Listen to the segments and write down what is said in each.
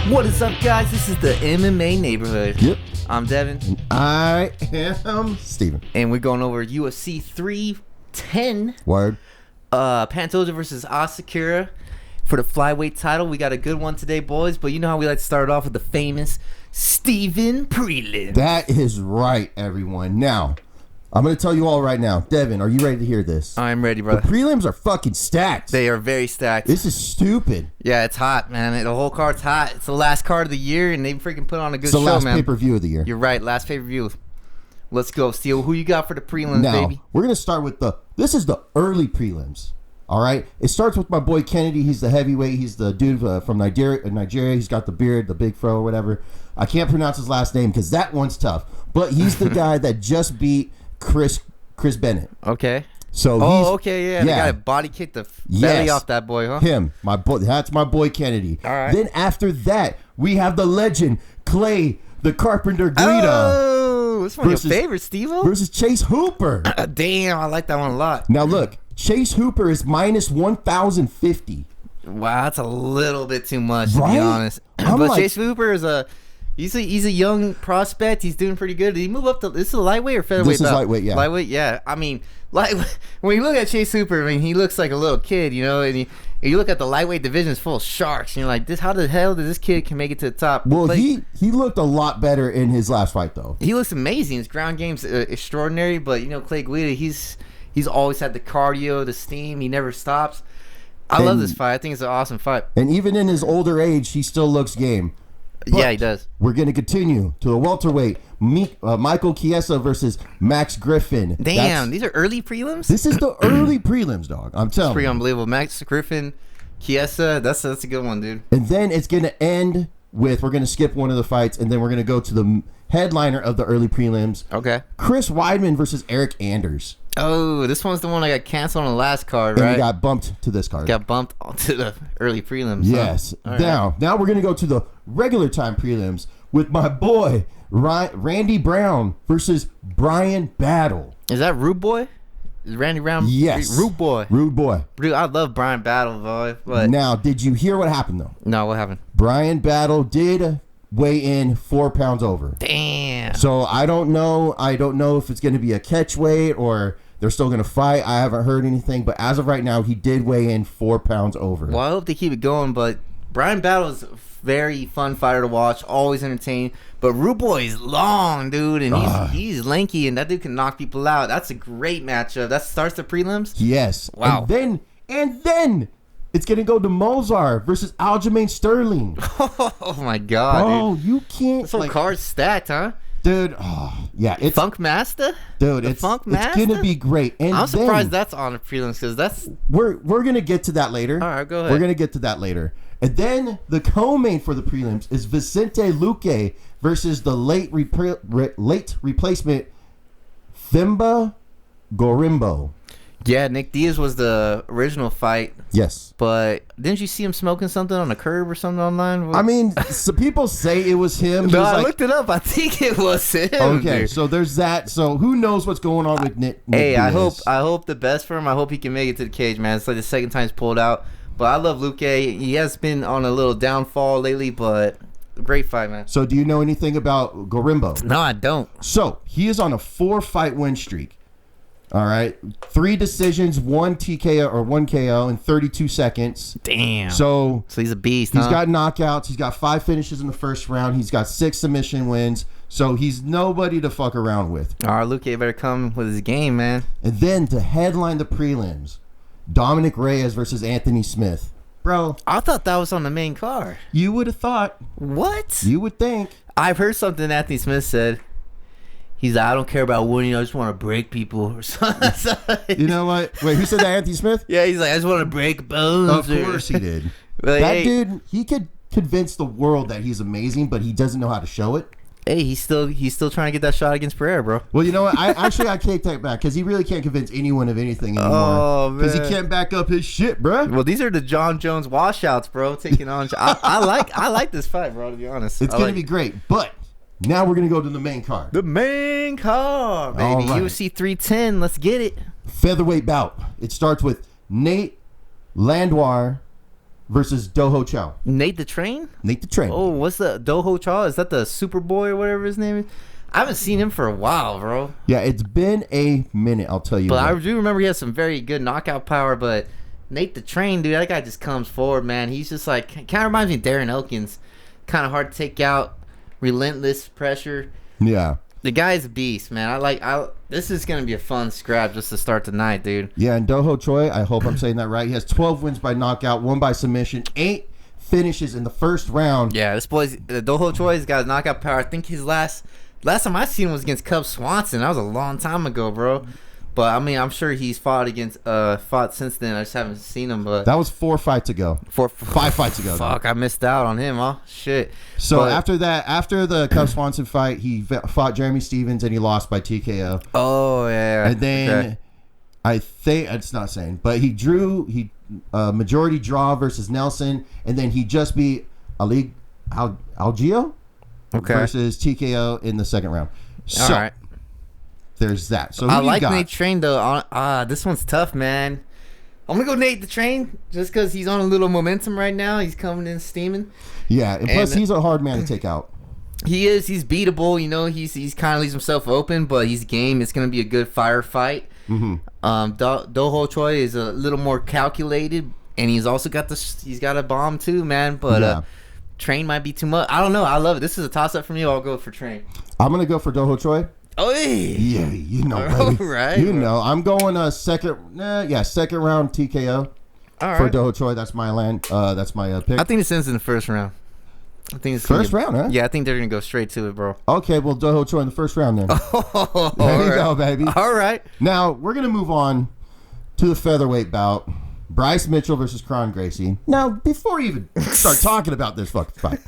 What is up, guys? This is the MMA Neighborhood. Yep. I'm Devin. And I am Steven. And we're going over UFC 310. Word. Panoja versus Asakura for the flyweight title. We got a good one today, boys. But you know how we like to start off with the famous Steven Prelim. That is right, everyone. Now, I'm going to tell you all right now. Devin, are you ready to hear this? I'm ready, brother. The prelims are fucking stacked. They are very stacked. This is stupid. Yeah, it's hot, man. The whole card's hot. It's the last card of the year, and they freaking put on a good It's the show, last man. pay-per-view of the year. You're right. Last pay-per-view. Let's go, Steel. Who you got for the prelims, Now, baby? we're going to start with this is the early prelims. All right? It starts with my boy Kennedy. He's the heavyweight. He's the dude from Nigeria. He's got the beard, the big fro or whatever. I can't pronounce his last name because that one's tough. But he's the guy that just beat Chris Bennett. Okay. So okay, yeah. The guy body kicked the belly off that boy, huh? Him, my boy. That's my boy Kennedy. All right. Then after that, we have the legend Clay, the Carpenter Guida. Oh, it's one of your favorites, Steve-O. Versus Chase Hooper. Damn, I like that one a lot. Now look, Chase Hooper is minus 1,050. Wow, that's a little bit too much, to Right? be honest. I'm But like- Chase Hooper is he's a young prospect. He's doing pretty good. Did he move up to this is a lightweight or featherweight? This is lightweight, yeah. Lightweight, yeah. I mean, when you look at Chase Hooper, I mean, he looks like a little kid, you know. And you look at the lightweight division, it's full of sharks. And you're like, how the hell did this kid can make it to the top? Well, Like, he looked a lot better in his last fight, though. he looks amazing. His ground game's extraordinary. But you know, Clay Guida, he's always had the cardio, the steam. He never stops. I love this fight. I think it's an awesome fight. And even in his older age, he still looks game. But Yeah, he does. We're going to continue to the welterweight. Michael Chiesa versus Max Griffin. Damn, these are early prelims? This is the early prelims, dog. I'm telling Pretty you. unbelievable. Max Griffin, Chiesa, that's a good one, dude. And then it's going to end with, we're going to skip one of the fights, and then we're going to go to the headliner of the early prelims. Okay. Chris Weidman versus Eric Anders. Oh, this one's the one that got canceled on the last card, And right? we got bumped to this card. Got bumped onto the early prelims. Yes. Huh? All right. Now we're going to go to the regular time prelims with my boy Randy Brown versus Brian Battle. Is that Rude Boy? Is Randy Brown? Yes. Rude Boy. Rude boy. Dude, I love Brian Battle, boy. But Now, did you hear what happened, though? no, what happened? Brian Battle did weigh in 4 pounds over. Damn. So I don't know. I don't know if it's going to be a catch weight or they're still going to fight. I haven't heard anything. But as of right now, he did weigh in 4 pounds over. Well, I hope they keep it going, but Brian Battle is a very fun fighter to watch, always entertaining. But Rude Boy is long, dude, and he's lanky, and that dude can knock people out. That's a great matchup. That starts the prelims. Yes. Wow. And then it's going to go to Mozart versus Aljamain Sterling. Oh my god, Oh, dude. you can't. This whole card's stacked, huh? Dude, yeah, it's Funk Master? dude, The it's Funk it's Master? gonna be great. And I'm surprised then that's on the prelims because that's we're gonna get to that later. all right. Go ahead. We're gonna get to that later. And then the co-main for the prelims is Vicente Luque versus the late replacement Themba Gorimbo. Yeah, Nick Diaz was the original fight, Yes. but didn't you see him smoking something on a curb or something online? I mean, so people say it was him. He No, was I like, looked it up. I think it was him. okay, dude. so there's that. So who knows what's going on with Nick Hey, I Diaz. hope the best for him. I hope he can make it to the cage, man. It's like the second time he's pulled out. But I love Luque. He has been on a little downfall lately, but great fight, man. So do you know anything about Gorimbo? No, I don't. So he is on a 4-fight win streak. All right, 3 decisions, 1 TKO or 1 KO in 32 seconds. Damn. So he's a beast, he's huh? got knockouts. He's got 5 finishes in the first round. He's got 6 submission wins. So he's nobody to fuck around with. All right, Luque better come with his game, man. And then to headline the prelims, Dominic Reyes versus Anthony Smith. Bro, I thought that was on the main card. you would have thought. What? You would think. I've heard something Anthony Smith said. He's like, I don't care about winning. I just want to break people or something. You know what? Wait, who said that? Anthony Smith? Yeah, he's like, I just want to break bones. Of course he did. But That hey, dude, he could convince the world that he's amazing, but he doesn't know how to show it. Hey, he's still trying to get that shot against Pereira, bro. Well, you know what? I take that back because he really can't convince anyone of anything anymore. Oh, Because he man. can't back up his shit, bruh. Well, these are the John Jones washouts, bro. Taking on. I like this fight, bro. To be honest, It's going to be great. But now we're going to go to the main card. the main card, baby. All right. UFC 310. Let's get it. Featherweight bout. It starts with Nate Landwehr versus Doho Chow. Nate the Train? Nate the Train. Oh, what's the Doho Chow? Is that the Superboy or whatever his name is? I haven't seen him for a while, bro. Yeah, it's been a minute, I'll tell you. But I do remember he has some very good knockout power, but Nate the Train, dude, that guy just comes forward, man. He's just like, kind of reminds me of Darren Elkins. Kind of hard to take out, relentless pressure. Yeah. The guy's a beast, man. This is going to be a fun scrap just to start the night, dude. Yeah, and Doho Choi, I hope I'm saying that right. He has 12 wins by knockout, 1 by submission, 8 finishes in the first round. Yeah, this boy's Doho Choi's got knockout power. I think his last time I seen him was against Cub Swanson. That was a long time ago, bro. But I mean, I'm sure he's fought since then. I just haven't seen him. But that was 4 fights ago. 5 fights ago. Fuck, I missed out on him. Oh shit. So after the Cub Swanson fight, he fought Jeremy Stevens and he lost by TKO. Oh yeah. And then I think it's not saying, but he majority draw versus Nelson, and then he just beat Ali Algio versus TKO in the second round. So, all right. There's that. So I like Nate Train though. This one's tough, man. I'm gonna go Nate the Train just because he's on a little momentum right now. He's coming in steaming. Yeah, and plus he's a hard man to take out. He is. He's beatable. You know, he's kind of leaves himself open, but he's game. It's gonna be a good fire fight. Mm-hmm. Doho Choi is a little more calculated, and he's also got he's got a bomb too, man. But Train might be too much. I don't know. I love it. This is a toss up for me. I'll go for Train. I'm gonna go for Doho Choi. Oh yeah, you know, baby. Right, you know, I'm going second round TKO for Doho Choi. That's my that's my pick. I think this ends in the first round. I think it's first round, huh? Yeah, I think they're gonna go straight to it, bro. Okay, well, Doho Choi in the first round then. There you go, baby. All right. Now we're gonna move on to the featherweight bout: Bryce Mitchell versus Kron Gracie. Now, before we even start talking about this fucking fight.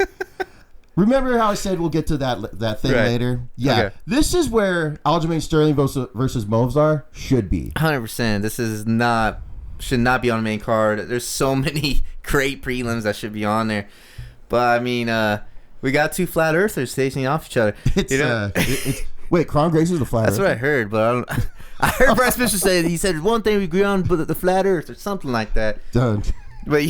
Remember how I said we'll get to that thing later? Yeah. Okay. This is where Aljamain Sterling versus Movsar should be. 100%. This should not be on the main card. There's so many great prelims that should be on there. But, I mean, we got 2 flat earthers facing off each other. Wait, Kron Gracie's the flat earther? That's what I heard, but I heard Bryce Mitchell say that he said one thing we agree on, but the flat earth or something like that. Done. But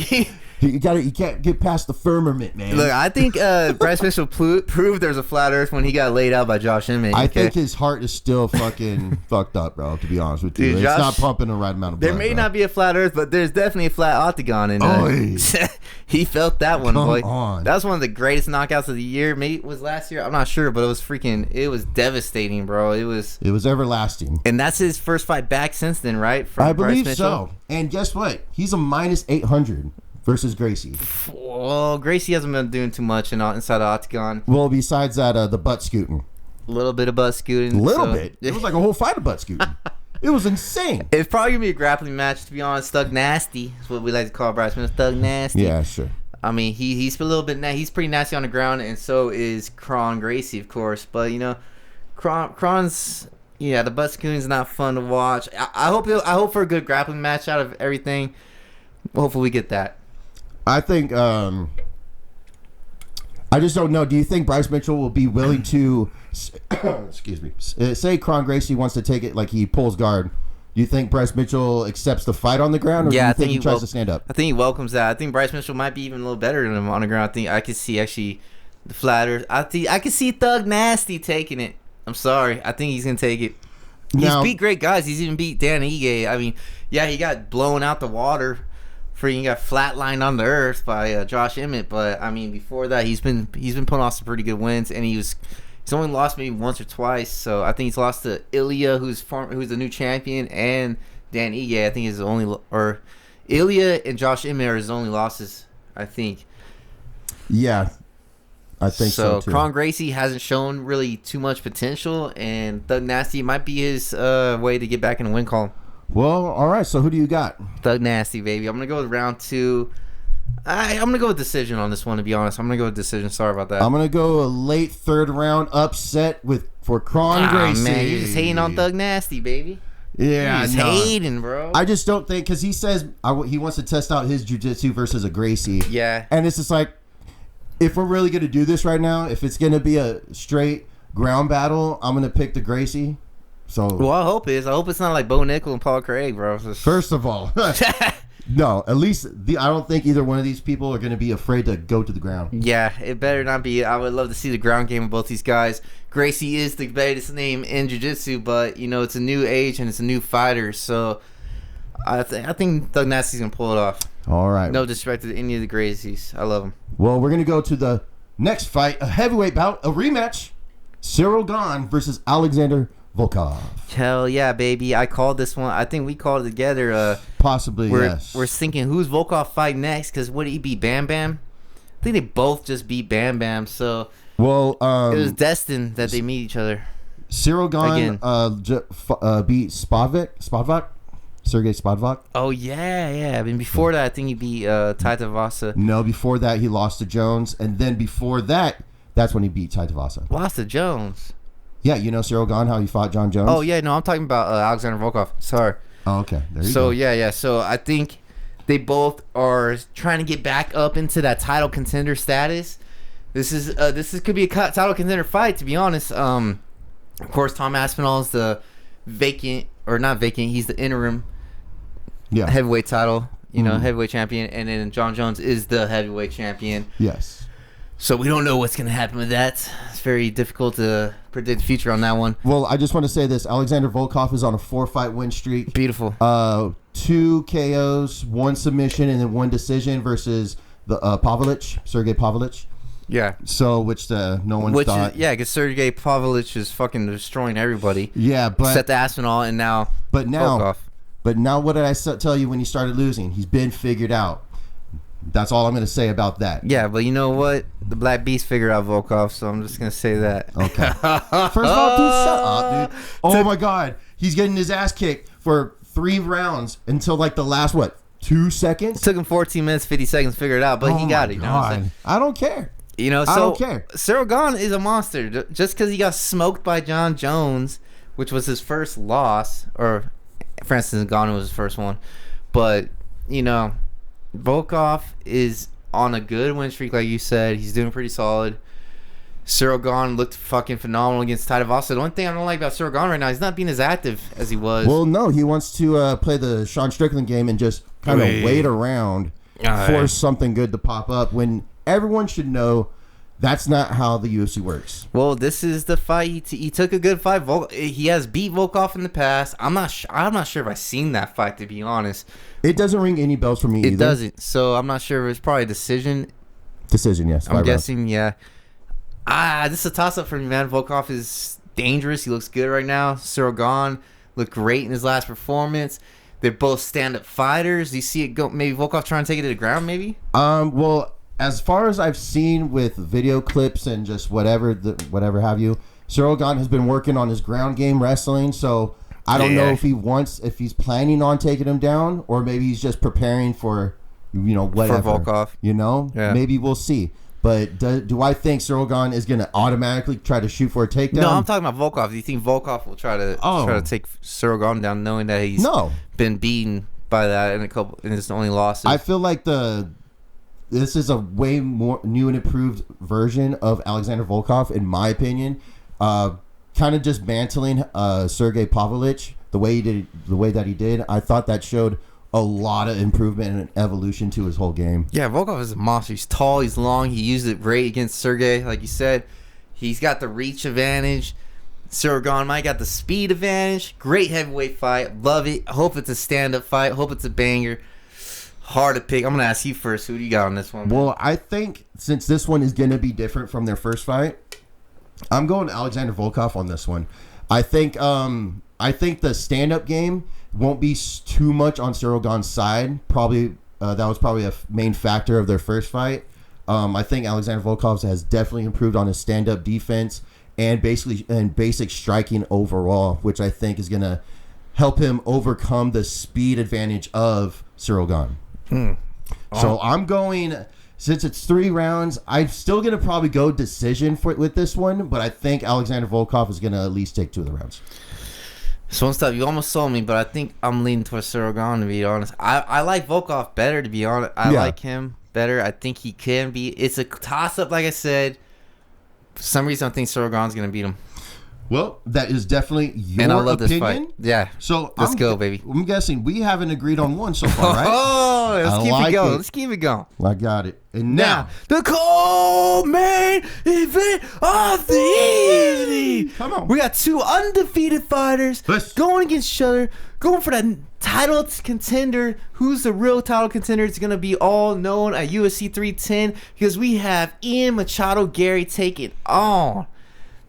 You can't get past the firmament, man. Look, I think Bryce Mitchell proved there's a flat earth when he got laid out by Josh Emmett. I think his heart is still fucking fucked up, bro, to be honest with you. Dude, it's not pumping the right amount of blood. There may not be a flat earth, but there's definitely a flat octagon in there. He felt that one, boy. On. That was one of the greatest knockouts of the year. Maybe it was last year. I'm not sure, but it was devastating, bro. It was everlasting. And that's his first fight back since then, right? I believe so. And guess what? He's a minus 800. Versus Gracie. Well, Gracie hasn't been doing too much inside the octagon. Well, besides that, the butt scooting. A little bit of butt scooting. A little bit. It was like a whole fight of butt scooting. It was insane. It's probably going to be a grappling match, to be honest. Thug Nasty. That's what we like to call Bryce Mitchell. Thug Nasty. Yeah, sure. I mean, he's a little bit... He's pretty nasty on the ground, and so is Kron Gracie, of course. But, you know, Kron's... Yeah, the butt scooting's not fun to watch. I hope for a good grappling match out of everything. Hopefully we get that. I think I just don't know. Do you think Bryce Mitchell will be willing to excuse me, say Kron Gracie wants to take it, like he pulls guard? Do you think Bryce Mitchell accepts the fight on the ground, or do you think he tries to stand up? I think he welcomes that. I think Bryce Mitchell might be even a little better than him on the ground. I think I could see actually the flatter. I could see Thug Nasty taking it. I'm sorry. I think he's gonna take it. He's beat great guys. He's even beat Dan Ige. I mean, yeah, he got blown out the water. He got flatlined on the earth by Josh Emmett, but I mean before that he's been putting off some pretty good wins, and he's only lost maybe once or twice. So I think he's lost to Ilya, who's the new champion, and Dan Ige. I think is Ilya and Josh Emmett are his only losses. I think. Yeah, I think so too. Kron Gracie hasn't shown really too much potential, and Thug Nasty might be his way to get back in the win column. Well, all right. So who do you got? Thug Nasty, baby. I'm gonna go with round 2. I'm gonna go with decision on this one. To be honest, I'm gonna go with decision. Sorry about that. I'm gonna go a late 3rd round upset for Kron Gracie. Man, you're just hating on Thug Nasty, baby. Yeah, you're just hating, bro. I just don't think, because he says he wants to test out his jiu-jitsu versus a Gracie. Yeah, and it's just like, if we're really gonna do this right now, if it's gonna be a straight ground battle, I'm gonna pick the Gracie. So, well, I hope it's not like Bo Nickel and Paul Craig, bro. First of all, No, at least I don't think either one of these people are going to be afraid to go to the ground. Yeah, it better not be. I would love to see the ground game of both these guys. Gracie is the greatest name in jiu-jitsu, but it's a new age and it's a new fighter, so I think Doug Nasty's gonna pull it off. All right. No disrespect to any of the Gracies. I love them. Well, we're gonna go to the next fight, a heavyweight bout, a rematch. Cyril Gane versus Alexander Volkov. Hell yeah, baby! I called this one. I think we called it together. Possibly, yes. We're thinking who's Volkov fight next? Because would he beat Bam Bam? I think they both just beat Bam Bam. So well, it was destined that they meet each other. Cyril Gane beat Spavak. Sergey Spavak. Oh yeah. I mean, before that, I think he beat Taitavasa. No, before that he lost to Jones, and then before that, that's when he beat Taitavasa. Lost to Jones. Yeah, you know Cyril Gane, how he fought John Jones? Oh, yeah, no, I'm talking about Alexander Volkov. Sorry. Oh, okay. There you go. Yeah. So I think they both are trying to get back up into that title contender status. This could be a title contender fight, to be honest. Of course, Tom Aspinall is the he's the interim heavyweight title, heavyweight champion, and then John Jones is the heavyweight champion. Yes. So we don't know what's going to happen with that. It's very difficult to predict the future on that one. Well, I just want to say this. Alexander Volkov is on a 4-fight win streak. Beautiful. 2 KOs, 1 submission, and then 1 decision versus the Sergey Pavlich. Yeah. So, which no one thought. Because Sergey Pavlich is fucking destroying everybody. Yeah, but... Except the Aspinall, and now Volkov. But now what did I tell you when he started losing? He's been figured out. That's all I'm going to say about that. Yeah, but you know what? The Black Beast figured out Volkov, so I'm just going to say that. Okay. First of all, dude, shut up, dude. Oh, my God. He's getting his ass kicked for 3 rounds until, like, the last, 2 seconds? It took him 14 minutes, 50 seconds to figure it out, but he got it. You know what I'm saying? I don't care. So I don't care. Cyril Gane is a monster. Just because he got smoked by John Jones, which was his first loss, or Francis Ngannou was his first one, but, Volkov is on a good win streak, like you said. He's doing pretty solid. Cyril Gane looked fucking phenomenal against Taitavasa. The only thing I don't like about Cyril Gane right now, he's not being as active as he was. Well, no, he wants to play the Sean Strickland game and just kind of wait around for something good to pop up when everyone should know that's not how the UFC works. Well, this is the fight. He took a good fight. He has beat Volkov in the past. I'm not sure if I've seen that fight, to be honest. It doesn't ring any bells for me either. It doesn't. So I'm not sure if it's probably a decision. Decision, yes. I'm guessing, yeah. This is a toss-up for me, man. Volkov is dangerous. He looks good right now. Cyril Gane looked great in his last performance. They're both stand-up fighters. Do you see it go? Maybe Volkov trying to take it to the ground, maybe? Well, as far as I've seen with video clips and just whatever have you, Cyril Gane has been working on his ground game wrestling, so I don't know if he's planning on taking him down, or maybe he's just preparing for, whatever. For Volkov. Maybe we'll see. But do I think Cyril Gane is going to automatically try to shoot for a takedown? No, I'm talking about Volkov. Do you think Volkov will try to take Cyril Gane down, knowing that he's been beaten by that in his only losses? I feel like this is a way more new and improved version of Alexander Volkov, in my opinion. Kind of just mantling Sergey Pavlich the way that he did. I thought that showed a lot of improvement and evolution to his whole game. Yeah, Volkov is a monster. He's tall, he's long. He used it great against Sergey, like you said. He's got the reach advantage. Cyril Gane might got the speed advantage. Great heavyweight fight. Love it. Hope it's a stand-up fight. Hope it's a banger. Hard to pick. I'm going to ask you first. Who do you got on this one? Well, I think since this one is going to be different from their first fight, I'm going Alexander Volkov on this one. I think the stand-up game won't be too much on Cyril Gane's side. Probably that was probably a main factor of their first fight. I think Alexander Volkov has definitely improved on his stand-up defense and basic striking overall, which I think is going to help him overcome the speed advantage of Cyril Gane. So I'm going, since it's 3 rounds, I'm still going to probably go decision with this one, but I think Alexander Volkov is going to at least take 2 of the rounds. So one step, you almost sold me, but I think I'm leaning towards Cyril Gane, to be honest. I like Volkov better, to be honest. I like him better. I think he can be. It's a toss-up, like I said. For some reason, I think Cyril Gane's going to beat him. Well, that is definitely your and I love opinion. this fight. Yeah. So let's go, baby. I'm guessing we haven't agreed on one so far, right? Oh, let's keep it going. It. Let's keep it going. I got it. And now the co-main event of the evening. Come on. We got two undefeated fighters going against each other, going for that title contender. Who's the real title contender? It's going to be all known at UFC 310 because we have Ian Machado Gary taking on,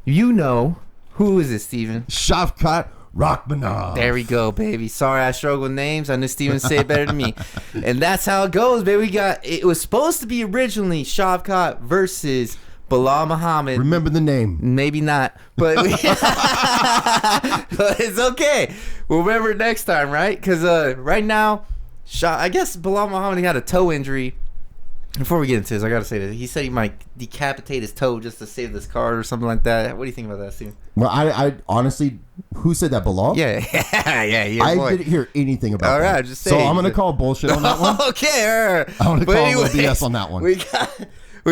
you know, who is it, Steven? Shavkat Rakhmonov. There we go, baby. Sorry, I struggle with names. I knew Steven would say it better than me. And that's how it goes, baby. It was supposed to be originally Shavkat versus Bilal Muhammad. Remember the name. Maybe not, but, but it's okay. We'll remember it next time, right? Because right now, I guess Bilal Muhammad had a toe injury. Before we get into this, I gotta say that he said he might decapitate his toe just to save this card or something like that. What do you think about that, Steve? Well, I honestly, who said that? Bilal? Yeah. I didn't hear anything about that. All right, just saying. So I'm gonna call bullshit on that one. Okay, all right. I'm gonna call BS on that one. We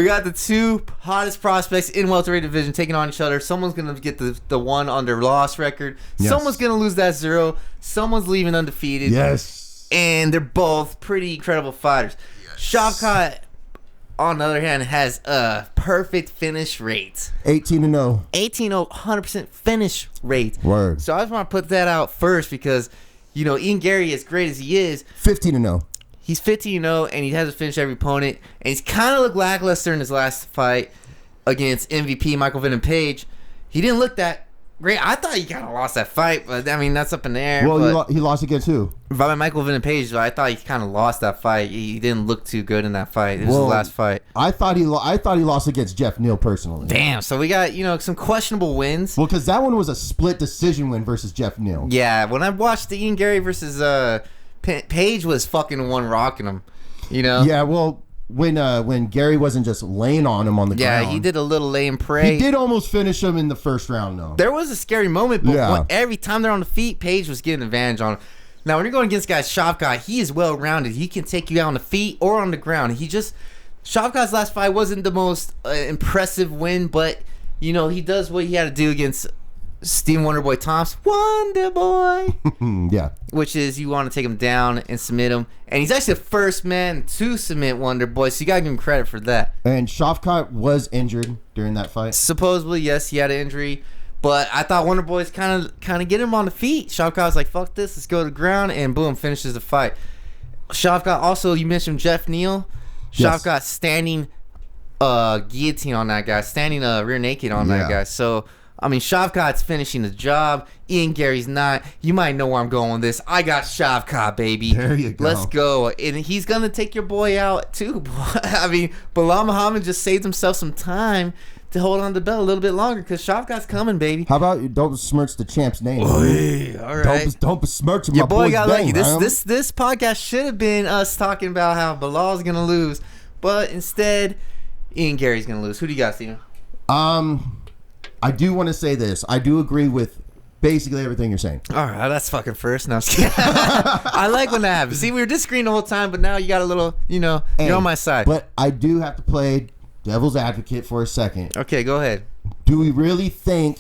got the two hottest prospects in welterweight division taking on each other. Someone's gonna get the one on their loss record. Yes. Someone's gonna lose that 0. Someone's leaving undefeated. Yes. And they're both pretty incredible fighters. Yes. Shavkat, on the other hand, has a perfect finish rate. 18-0. 18-0, 100% finish rate. Word. So I just want to put that out first because, you know, Ian Gary, as great as he is, 15-0. He's 15-0, and he hasn't finished every opponent. And he's kind of looked lackluster in his last fight against MVP Michael Venom Page. He didn't look that great. I thought he kind of lost that fight, but I mean, that's up in the air. Well, he lost against who? By Michael Venom Page. I thought he kind of lost that fight. He didn't look too good in that fight. It was his last fight. I thought he lost against Jeff Neal personally. Damn. So we got, you know, some questionable wins. Well, because that one was a split decision win versus Jeff Neal. Yeah. When I watched the Ian Gary versus Page was fucking one rocking him. You know. Yeah. Well, when Gary wasn't just laying on him on the ground. Yeah, he did a little lay and pray. He did almost finish him in the first round, though. There was a scary moment, but every time they're on the feet, Page was getting advantage on him. Now, when you're going against guys, Shavkat, he is well-rounded. He can take you out on the feet or on the ground. Shavkat's last fight wasn't the most impressive win, but, you know, he does what he had to do against Steven Wonderboy Thompson. Wonderboy! Yeah. Which is you want to take him down and submit him. And he's actually the first man to submit Wonderboy, so you got to give him credit for that. And Shavkat was injured during that fight. Supposedly, yes, he had an injury. But I thought Wonderboy's kind of get him on the feet. Shavkat was like, fuck this, let's go to the ground, and boom, finishes the fight. Shavkat also, you mentioned Jeff Neal. Shavkat yes. Standing guillotine on that guy, standing rear naked on that guy. So, I mean, Shavkat's finishing the job. Ian Gary's not. You might know where I'm going with this. I got Shavkat, baby. There you go. Let's go. And he's going to take your boy out, too. I mean, Bilal Muhammad just saved himself some time to hold on to the belt a little bit longer because Shavkat's coming, baby. How about you don't besmirch the champ's name? Oy, all right. Don't besmirch your my boy got lucky. This podcast should have been us talking about how Bilal's going to lose, but instead, Ian Gary's going to lose. Who do you got, Steven? I do want to say this. I do agree with basically everything you're saying. All right, that's fucking first. No, I like when that happens. See, we were disagreeing the whole time, but now you got a little, you're on my side. But I do have to play devil's advocate for a second. Okay, go ahead. Do we really think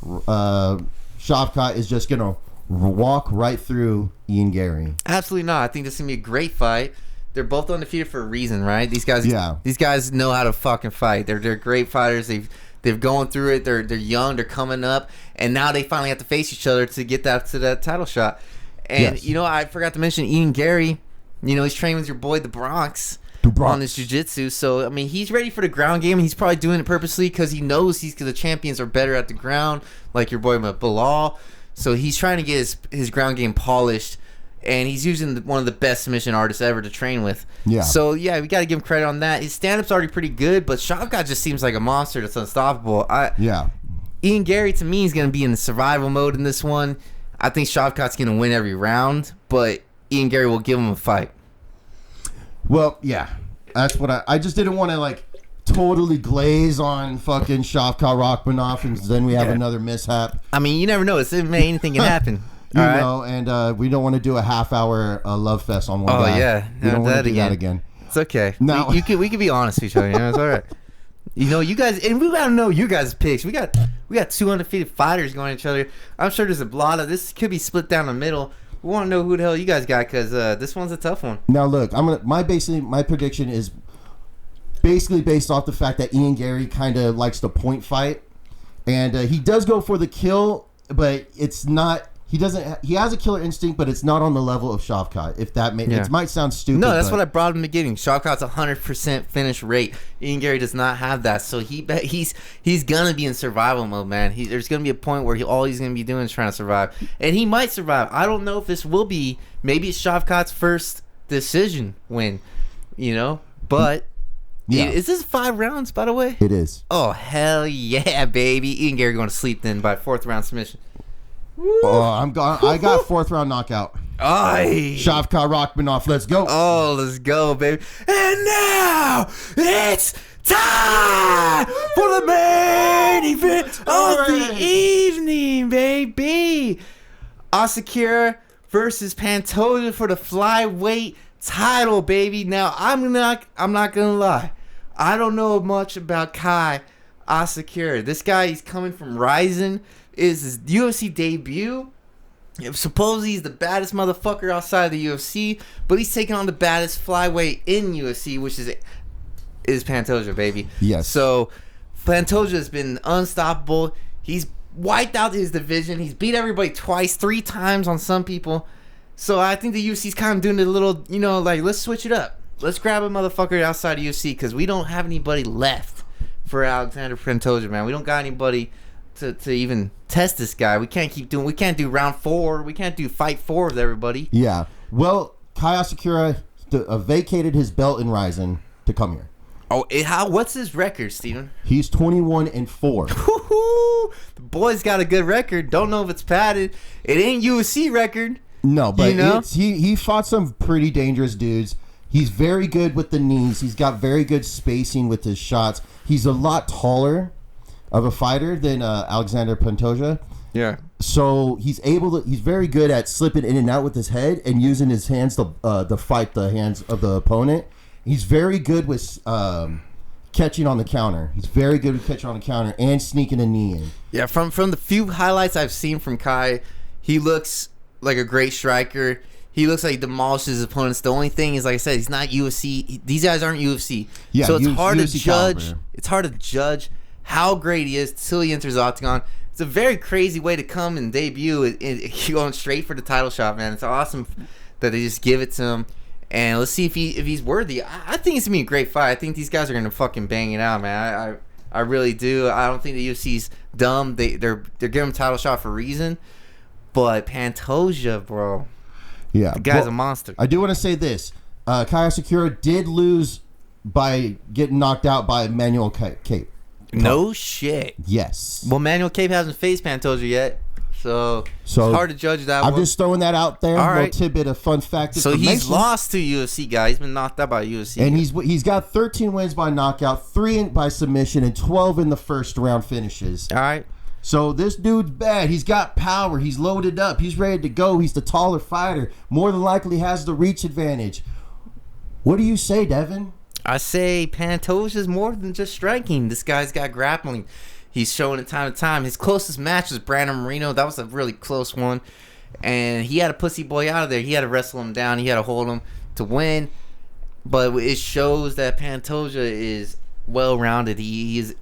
Shavkat is just going to walk right through Ian Gary? Absolutely not. I think this is going to be a great fight. They're both undefeated for a reason, right? These guys know how to fucking fight. They're great fighters. They've gone through it. They're young. They're coming up, and now they finally have to face each other to get that title shot. And I forgot to mention Ian Gary. He's training with your boy the Bronx on this jiu-jitsu. So I mean, he's ready for the ground game. He's probably doing it purposely because he knows the champions are better at the ground, like your boy Bilal. So he's trying to get his ground game polished. And he's using one of the best submission artists ever to train with. Yeah. So, we got to give him credit on that. His stand-up's already pretty good, but Shavkat just seems like a monster that's unstoppable. Ian Gary, to me, is going to be in the survival mode in this one. I think Shavkat's going to win every round, but Ian Gary will give him a fight. Well, yeah. That's what I just didn't want to, totally glaze on fucking Shavkat Rakhmonov, and then we have another mishap. I mean, you never know. Anything can happen. And we don't want to do a half-hour love fest on one guy. Oh, yeah. We don't want to do that again. It's okay. We could be honest with each other. It's all right. You guys, and we got to know you guys' picks. We got We got two undefeated fighters going at each other. I'm sure there's a lot of this could be split down the middle. We want to know who the hell you guys got because this one's a tough one. Now look, my prediction is basically based off the fact that Ian Gary kind of likes to point fight, and he does go for the kill, but it's not. He doesn't. He has a killer instinct, but it's not on the level of Shavkat. If that it might sound stupid. No, that's what I brought him in the beginning. Shavkat's 100% finish rate. Ian Gary does not have that, so he's gonna be in survival mode, man. There's gonna be a point where all he's gonna be doing is trying to survive, and he might survive. I don't know if this will be. Maybe it's Shavkat's first decision win, but. Yeah. Is this 5 rounds, by the way? It is. Oh, hell yeah, baby. Ian Gary going to sleep then by 4th round submission. Oh, I got 4th round knockout. Aye. Shavkat Rachmanov, let's go. Oh, let's go, baby. And now it's time for the main event of the evening, baby. Asakura versus Panoja for the flyweight title, baby. Now I'm not gonna lie, I don't know much about Kai Asakura. This guy, he's coming from Ryzen, is his UFC debut. Supposedly he's the baddest motherfucker outside of the UFC, but he's taking on the baddest flyweight in UFC, which is Panoja, baby. Yes. So Panoja has been unstoppable. He's wiped out his division. He's beat everybody twice, 3 times on some people. So I think the UFC's kind of doing a little, let's switch it up. Let's grab a motherfucker outside of UFC because we don't have anybody left for Alexander Panoja, man. We don't got anybody to even test this guy. We can't do round 4. We can't do fight 4 with everybody. Yeah. Well, Kai Asakura vacated his belt in Ryzen to come here. Oh, what's his record, Steven? He's 21-4. The boy's got a good record. Don't know if it's padded. It ain't UFC record. No, but he fought some pretty dangerous dudes. He's very good with the knees. He's got very good spacing with his shots. He's a lot taller of a fighter than Alexander Panoja. Yeah. So he's very good at slipping in and out with his head and using his hands to fight the hands of the opponent. He's very good with catching on the counter. He's very good with catching on the counter and sneaking a knee in. Yeah, from the few highlights I've seen from Kai, he looks like a great striker. He looks like he demolishes his opponents. The only thing is, like I said, he's not UFC. These guys aren't UFC. Yeah, so it's hard to judge. Caliber. It's hard to judge how great he is till he enters the octagon. It's a very crazy way to come and debut. Going straight for the title shot, man. It's awesome that they just give it to him. And let's see if he's worthy. I think it's gonna be a great fight. I think these guys are gonna fucking bang it out, man. I really do. I don't think the UFC's dumb. They're giving him a title shot for a reason. But Panoja, bro. Yeah. The guy's a monster. I do want to say this. Kai Asakura did lose by getting knocked out by Manuel Cape. No shit. Yes. Well, Manuel Cape hasn't faced Panoja yet. So it's hard to judge that I'm one. just throwing that out there. All right. Little tidbit of fun fact. So he's lost to UFC guy. He's been knocked out by UFC. And he's got 13 wins by knockout, 3 by submission, and 12 in the first round finishes. All right. So this dude's bad. He's got power. He's loaded up. He's ready to go. He's the taller fighter. More than likely has the reach advantage. What do you say, Devin? I say Panoja's more than just striking. This guy's got grappling. He's showing it time to time. His closest match was Brandon Moreno. That was a really close one. And he had to pussy boy out of there. He had to wrestle him down. He had to hold him to win. But it shows that Panoja is well-rounded. He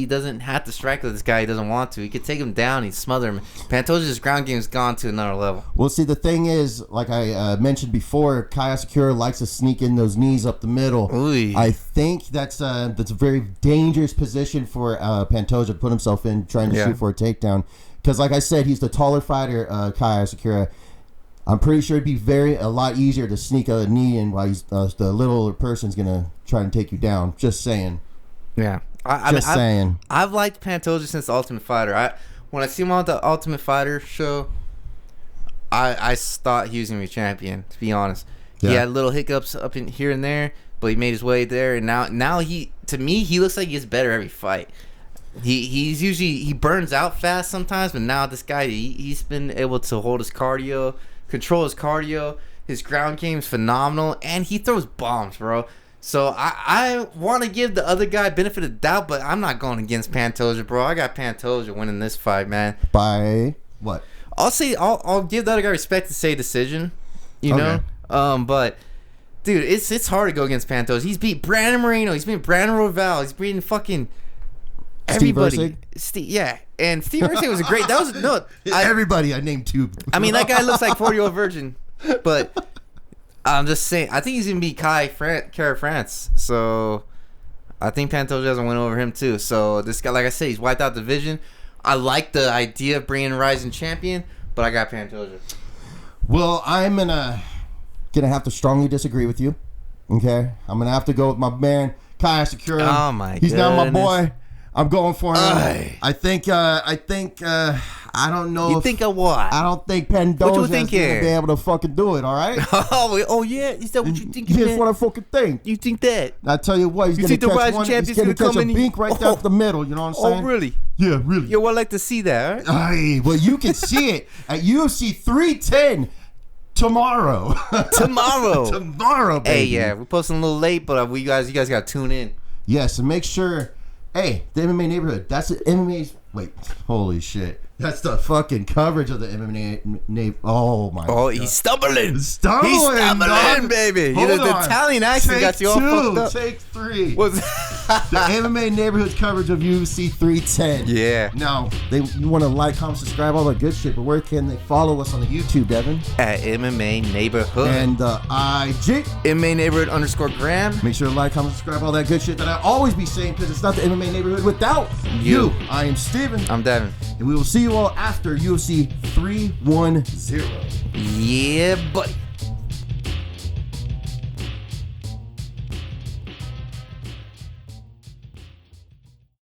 doesn't have to strike with this guy. He doesn't want to. He could take him down. He'd smother him. Pantoja's ground game's gone to another level. Well, see, the thing is, like I mentioned before, Kai Asakura likes to sneak in those knees up the middle. Ooh. I think that's a very dangerous position for Panoja to put himself in, trying to shoot for a takedown. Because, like I said, he's the taller fighter, Kai Asakura. I'm pretty sure it'd be a lot easier to sneak a knee in while the little person's gonna try and take you down. Just saying. Yeah, I've liked Panoja since the Ultimate Fighter. When I see him on the Ultimate Fighter show, I thought he was gonna be champion. To be honest, he had little hiccups up in here and there, but he made his way there. And now he looks like he gets better every fight. He burns out fast sometimes, but now this guy he's been able to hold his cardio, control his cardio. His ground game's phenomenal, and he throws bombs, bro. So I want to give the other guy benefit of the doubt, but I'm not going against Pantoja, bro. I got Pantoja winning this fight, man. By what? I'll give the other guy respect to say decision, you know. But dude, it's hard to go against Pantoja. He's beat Brandon Moreno. He's beat Brandon Royval. He's beating fucking everybody. Yeah, and Steve Erceg was a great. That was no. Everybody, I named two. I mean, that guy looks like 40-year-old virgin, but I'm just saying. I think he's gonna beat Kara France. So I think Pantoja has a win over him too. So this guy, like I said, he's wiped out the division. I like the idea of bringing a rising champion, but I got Pantoja. Well, I'm gonna have to strongly disagree with you. Okay, I'm gonna have to go with my man Kai Asakura. Oh my god, he's now my boy. I'm going for him. I think. I don't know. You think of what? I don't think Pantoja's gonna be able to fucking do it. All right. Oh yeah. Is that what you think? Here's what I fucking think. You think that? I tell you what, he's gonna catch one. He's gonna catch a bink right down the middle. You know what I'm saying? Oh really? Yeah, really. Yeah, well, I'd like to see that. Right? Well, you can see it at UFC 310 tomorrow. Tomorrow, baby. Hey, yeah, we're posting a little late, but you guys got to tune in. Yes, and make sure. Hey, the MMA neighborhood. That's the MMA's. Wait, holy shit. That's the fucking coverage of the MMA. Oh my. Oh, God. He's stumbling. He's stumbling, baby. The Italian accent got you all fucked up. Take 3. The MMA neighborhood coverage of UFC 310. Yeah. Now, you want to like, comment, subscribe, all that good shit, but where can they follow us on the YouTube, Devin? At MMA Neighborhood. And the IG? MMA Neighborhood _Graham. Make sure to like, comment, subscribe, all that good shit that I always be saying, because it's not the MMA neighborhood without you. I am Steven. I'm Devin. And we will see you all after UFC 310. Yeah, buddy.